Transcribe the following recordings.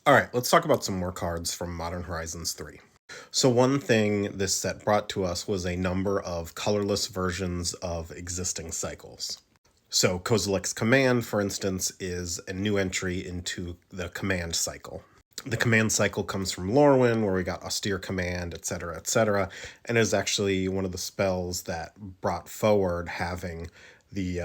Alright, let's talk about some more cards from Modern Horizons 3. So one thing this set brought to us was a number of colorless versions of existing cycles. So Kozilek's Command, for instance, is a new entry into the command cycle. The command cycle comes from Lorwyn, where we got Austere Command, etc., and is actually one of the spells that brought forward having the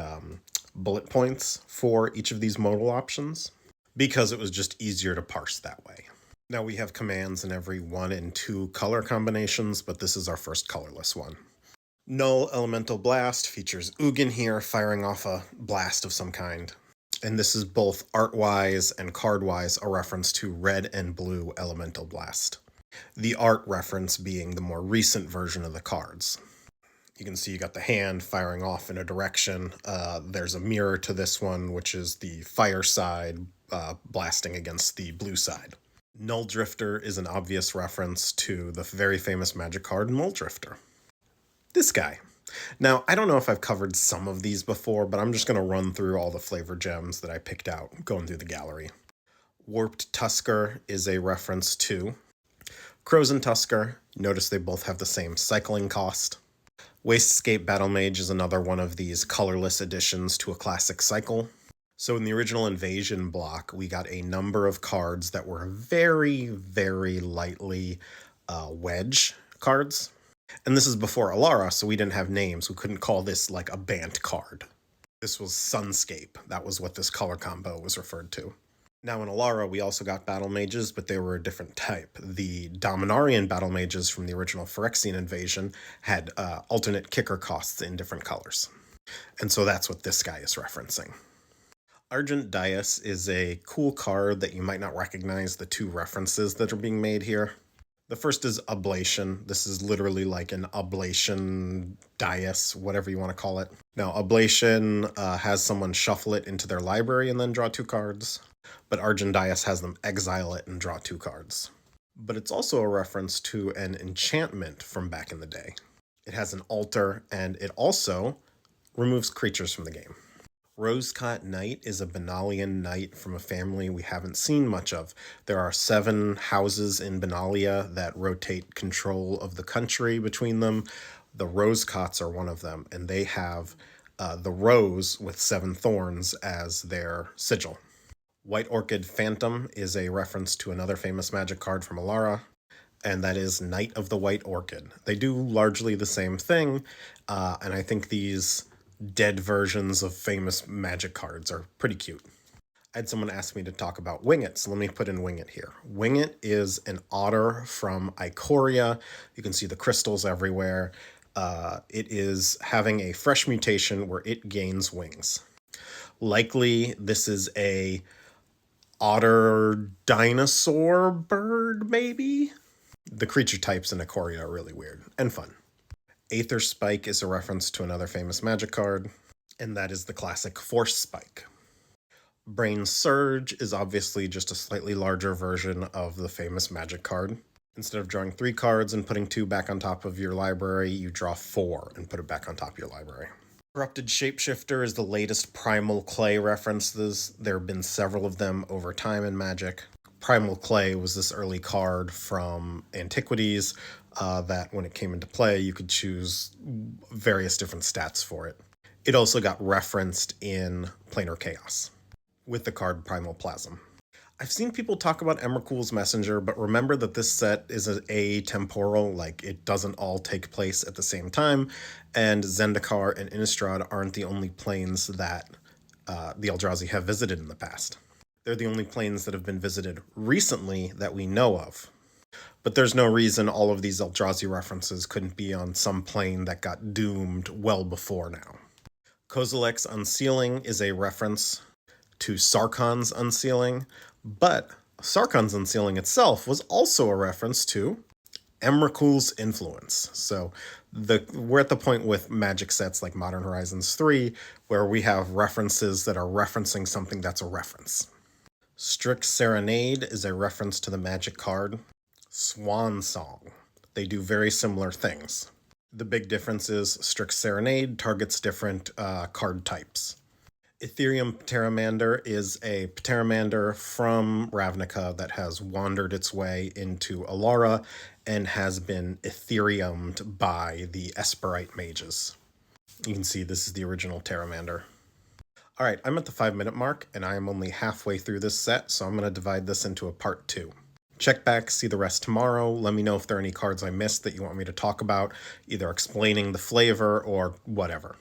bullet points for each of these modal options, because it was just easier to parse that way. Now we have commands in every 1 and 2 color combinations, but this is our first colorless one. Null Elemental Blast features Ugin here, firing off a blast of some kind. And this is both art-wise and card-wise a reference to red and blue Elemental Blast. The art reference being the more recent version of the cards. You can see you got the hand firing off in a direction. There's a mirror to this one, which is the fire side blasting against the blue side. Null Drifter is an obvious reference to the very famous magic card Null Drifter. This guy. Now, I don't know if I've covered some of these before, but I'm just going to run through all the flavor gems that I picked out going through the gallery. Warped Tusker is a reference to Crows and Tusker. Notice they both have the same cycling cost. Wasescape Battle Mage is another one of these colorless additions to a classic cycle. So in the original Invasion block, we got a number of cards that were very, very lightly wedge cards. And this is before Alara, so we didn't have names. We couldn't call this like a Bant card. This was Sunscape. That was what this color combo was referred to. Now in Alara, we also got Battle Mages, but they were a different type. The Dominarian Battle Mages from the original Phyrexian Invasion had alternate kicker costs in different colors. And so that's what this guy is referencing. Argent Dice is a cool card that you might not recognize the two references that are being made here. The first is Ablation. This is literally like an Ablation Dice, whatever you want to call it. Now, Ablation has someone shuffle it into their library and then draw 2 cards, but Argent Dice has them exile it and draw 2 cards. But it's also a reference to an enchantment from back in the day. It has an altar, and it also removes creatures from the game. Rosecott Knight is a Benalian knight from a family we haven't seen much of. There are 7 houses in Benalia that rotate control of the country between them. The Rosecotts are one of them, and they have the rose with 7 thorns as their sigil. White Orchid Phantom is a reference to another famous magic card from Alara, and that is Knight of the White Orchid. They do largely the same thing, and I think these dead versions of famous magic cards are pretty cute. I had someone ask me to talk about Wing It, so let me put in Wing It here. Wing It is an otter from Ikoria. You can see the crystals everywhere. It is having a fresh mutation where it gains wings. Likely this is a otter dinosaur bird, maybe? The creature types in Ikoria are really weird and fun. Aether Spike is a reference to another famous magic card, and that is the classic Force Spike. Brain Surge is obviously just a slightly larger version of the famous magic card. Instead of drawing 3 cards and putting 2 back on top of your library, you draw 4 and put it back on top of your library. Corrupted Shapeshifter is the latest Primal Clay references. There have been several of them over time in Magic. Primal Clay was this early card from Antiquities that when it came into play, you could choose various different stats for it. It also got referenced in Planar Chaos with the card Primal Plasm. I've seen people talk about Emrakul's Messenger, but remember that this set is atemporal, like it doesn't all take place at the same time, and Zendikar and Innistrad aren't the only planes that the Eldrazi have visited in the past. They're the only planes that have been visited recently that we know of. But there's no reason all of these Eldrazi references couldn't be on some plane that got doomed well before now. Kozilek's Unsealing is a reference to Sarkhan's Unsealing, but Sarkhan's Unsealing itself was also a reference to Emrakul's Influence. So we're at the point with Magic sets like Modern Horizons 3 where we have references that are referencing something that's a reference. Strix Serenade is a reference to the magic card Swan Song. They do very similar things. The big difference is Strix Serenade targets different card types. Ethereum Pteramander is a Pteramander from Ravnica that has wandered its way into Alara and has been Ethereum'd by the Esperite mages. You can see this is the original Pteramander. Alright, I'm at the 5-minute mark, and I am only halfway through this set, so I'm going to divide this into a part 2. Check back, see the rest tomorrow. Let me know if there are any cards I missed that you want me to talk about, either explaining the flavor or whatever.